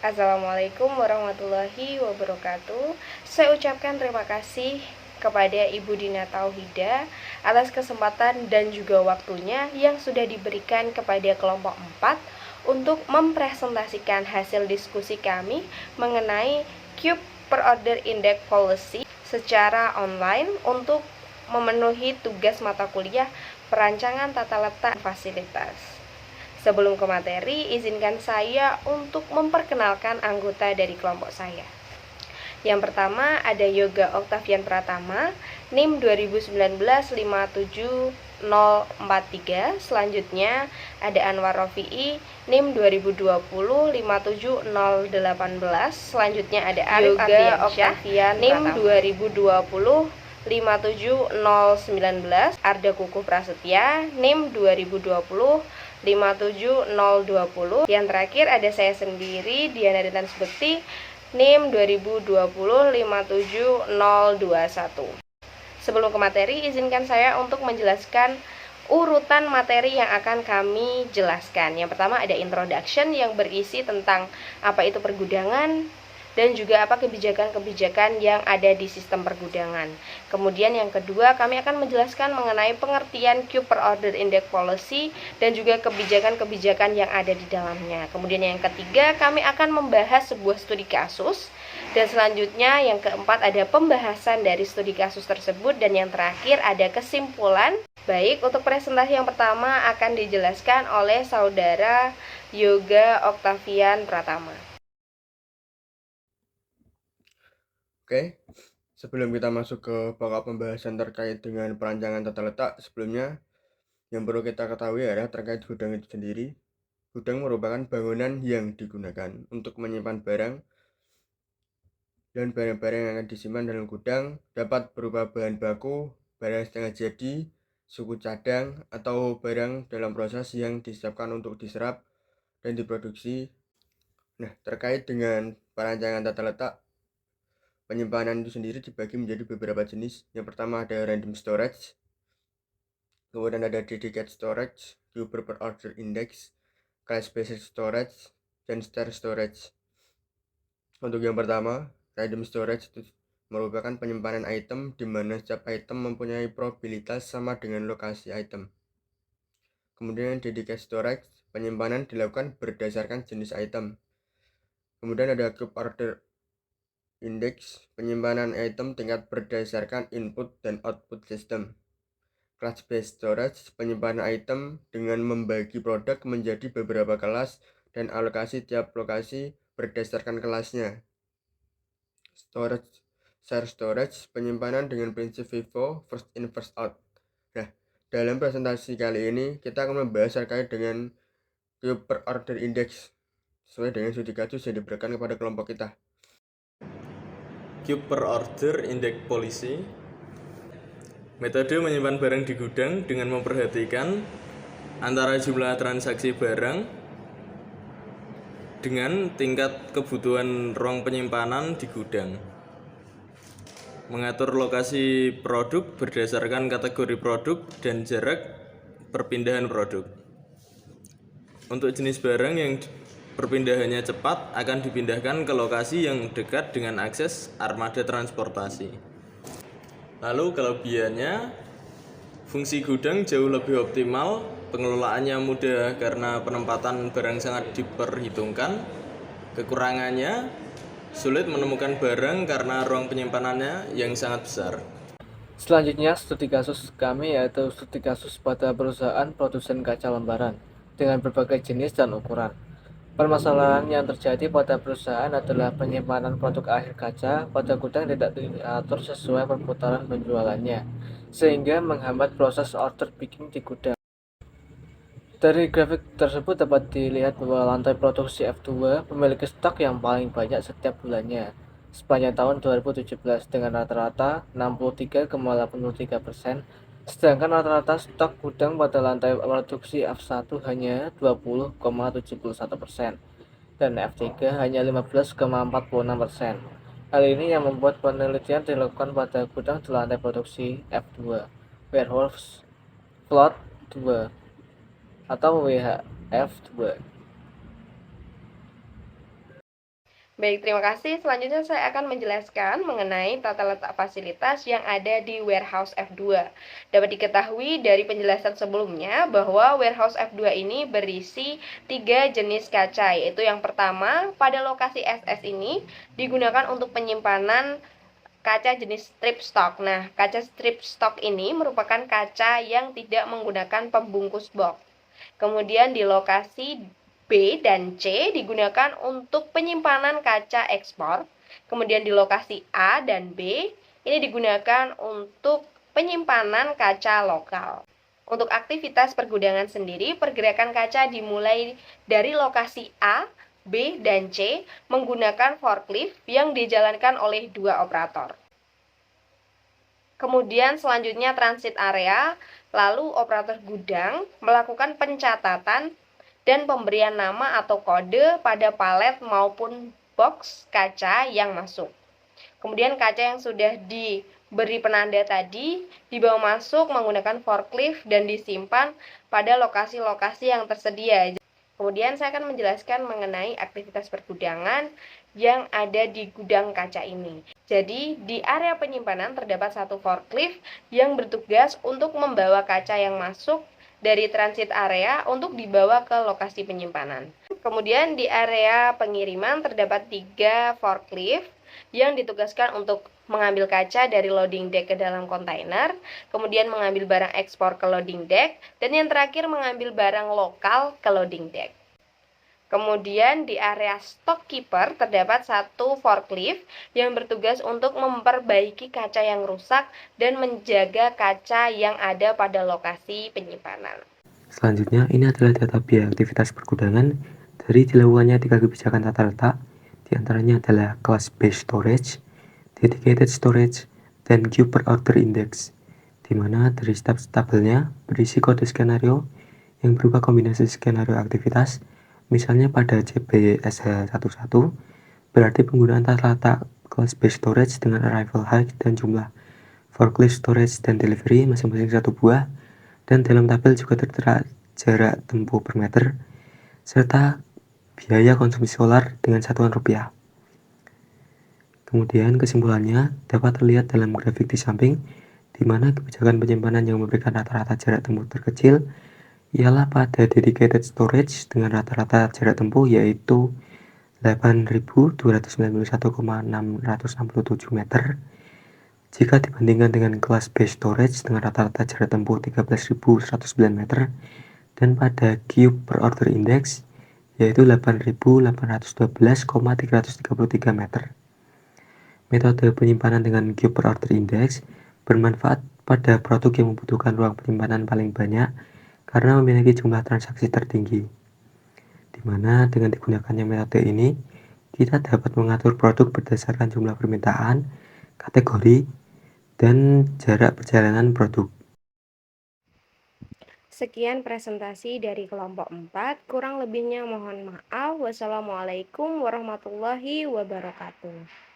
Assalamualaikum warahmatullahi wabarakatuh. Saya ucapkan terima kasih kepada Ibu Dina Tauhida atas kesempatan dan juga waktunya yang sudah diberikan kepada kelompok 4 untuk mempresentasikan hasil diskusi kami mengenai Cube per Order Index Policy secara online untuk memenuhi tugas mata kuliah perancangan tata letak fasilitas. Sebelum ke materi, izinkan saya untuk memperkenalkan anggota dari kelompok saya. Yang pertama ada Yoga Octavian Pratama, NIM 2019-57043. Selanjutnya ada Anwar Rofi'i, NIM 2020-57018. Selanjutnya ada Arif Ardiansyah, NIM 2020-57019. Arda Kukuh Prasetya, NIM 2020-57020. Yang terakhir ada saya sendiri, Diana Rintan Subekti, NIM 2020-57021. Sebelum ke materi, izinkan saya untuk menjelaskan urutan materi yang akan kami jelaskan. Yang pertama ada introduction yang berisi tentang apa itu pergudangan dan juga apa kebijakan-kebijakan yang ada di sistem pergudangan. Kemudian yang kedua, kami akan menjelaskan mengenai pengertian Cube per Order Index Policy dan juga kebijakan-kebijakan yang ada di dalamnya. Kemudian yang ketiga, kami akan membahas sebuah studi kasus. Dan selanjutnya yang keempat ada pembahasan dari studi kasus tersebut. Dan yang terakhir ada kesimpulan. Baik, untuk presentasi yang pertama akan dijelaskan oleh saudara Yoga Octavian Pratama. Oke, sebelum kita masuk ke pokok pembahasan terkait dengan perancangan tata letak, sebelumnya yang perlu kita ketahui adalah terkait gudang itu sendiri. Gudang merupakan bangunan yang digunakan untuk menyimpan barang, dan barang-barang yang akan disimpan dalam gudang dapat berupa bahan baku, barang setengah jadi, suku cadang, atau barang dalam proses yang disiapkan untuk diserap dan diproduksi. Nah, terkait dengan perancangan tata letak, penyimpanan itu sendiri dibagi menjadi beberapa jenis. Yang pertama ada random storage, kemudian ada dedicated storage, Cube per Order Index, class-based storage, dan star storage. Untuk yang pertama, random storage itu merupakan penyimpanan item di mana setiap item mempunyai probabilitas sama dengan lokasi item. Kemudian dedicated storage, penyimpanan dilakukan berdasarkan jenis item. Kemudian ada Cube Order Index, penyimpanan item tingkat berdasarkan input dan output system. Class-based storage, penyimpanan item dengan membagi produk menjadi beberapa kelas dan alokasi tiap lokasi berdasarkan kelasnya. Share storage, penyimpanan dengan prinsip FIFO, first in first out. Nah, dalam presentasi kali ini kita akan membahas terkait dengan Cube per Order Index sesuai dengan studi kasus yang diberikan kepada kelompok kita. Cube per Order Index Policy. Metode menyimpan barang di gudang dengan memperhatikan antara jumlah transaksi barang dengan tingkat kebutuhan ruang penyimpanan di gudang. Mengatur lokasi produk berdasarkan kategori produk dan jarak perpindahan produk. Untuk jenis barang yang perpindahannya cepat akan dipindahkan ke lokasi yang dekat dengan akses armada transportasi. Lalu kelebihannya, fungsi gudang jauh lebih optimal, pengelolaannya mudah karena penempatan barang sangat diperhitungkan. Kekurangannya, sulit menemukan barang karena ruang penyimpanannya yang sangat besar. Selanjutnya, studi kasus kami yaitu studi kasus pada perusahaan produsen kaca lembaran dengan berbagai jenis dan ukuran. Permasalahan yang terjadi pada perusahaan adalah penyimpanan produk akhir kaca pada gudang tidak diatur sesuai perputaran penjualannya, sehingga menghambat proses order picking di gudang. Dari grafik tersebut dapat dilihat bahwa lantai produksi F2 memiliki stok yang paling banyak setiap bulannya sepanjang tahun 2017 dengan rata-rata 63,83%, sedangkan rata-rata stok gudang pada lantai produksi F1 hanya 20,71% dan F3 hanya 15,46%. Hal ini yang membuat penelitian dilakukan pada gudang di lantai produksi F2, Warehouse Float 2 atau WHF2. Baik, terima kasih. Selanjutnya saya akan menjelaskan mengenai tata letak fasilitas yang ada di warehouse F2. Dapat diketahui dari penjelasan sebelumnya bahwa warehouse F2 ini berisi 3 jenis kaca, yaitu yang pertama, pada lokasi SS ini digunakan untuk penyimpanan kaca jenis strip stock. Nah, kaca strip stock ini merupakan kaca yang tidak menggunakan pembungkus box. Kemudian di lokasi B dan C digunakan untuk penyimpanan kaca ekspor. Kemudian di lokasi A dan B ini digunakan untuk penyimpanan kaca lokal. Untuk aktivitas pergudangan sendiri, pergerakan kaca dimulai dari lokasi A, B, dan C menggunakan forklift yang dijalankan oleh 2 operator. Kemudian selanjutnya transit area, lalu operator gudang melakukan pencatatan dan pemberian nama atau kode pada palet maupun box kaca yang masuk. Kemudian kaca yang sudah diberi penanda tadi dibawa masuk menggunakan forklift dan disimpan pada lokasi-lokasi yang tersedia. Kemudian saya akan menjelaskan mengenai aktivitas pergudangan yang ada di gudang kaca ini. Jadi, di area penyimpanan terdapat satu forklift yang bertugas untuk membawa kaca yang masuk dari transit area untuk dibawa ke lokasi penyimpanan. Kemudian di area pengiriman terdapat 3 forklift yang ditugaskan untuk mengambil kaca dari loading deck ke dalam kontainer, kemudian mengambil barang ekspor ke loading deck, dan yang terakhir mengambil barang lokal ke loading deck. Kemudian di area stock keeper terdapat satu forklift yang bertugas untuk memperbaiki kaca yang rusak dan menjaga kaca yang ada pada lokasi penyimpanan. Selanjutnya, ini adalah data biaya aktivitas pergudangan dari dilakukannya 3 kebijakan tata letak, diantaranya adalah class based storage, dedicated storage, dan queue per order index, di mana dari setiap tabelnya berisi kode skenario yang berupa kombinasi skenario aktivitas. Misalnya pada CBSH11 berarti penggunaan tata letak class based storage dengan arrival height dan jumlah forklift storage dan delivery masing-masing 1 buah, dan dalam tabel juga tertera jarak tempuh per meter serta biaya konsumsi solar dengan satuan rupiah. Kemudian kesimpulannya dapat terlihat dalam grafik di samping, di mana kebijakan penyimpanan yang memberikan rata-rata jarak tempuh terkecil ialah pada dedicated storage dengan rata-rata jarak tempuh yaitu 8.291,667 meter jika dibandingkan dengan class based storage dengan rata-rata jarak tempuh 13.109 meter, dan pada queue per order index yaitu 8.812,333 meter. Metode penyimpanan dengan queue per order index bermanfaat pada produk yang membutuhkan ruang penyimpanan paling banyak karena memiliki jumlah transaksi tertinggi, di mana dengan digunakannya metode ini, kita dapat mengatur produk berdasarkan jumlah permintaan, kategori, dan jarak perjalanan produk. Sekian presentasi dari kelompok 4, kurang lebihnya mohon maaf. Wassalamualaikum warahmatullahi wabarakatuh.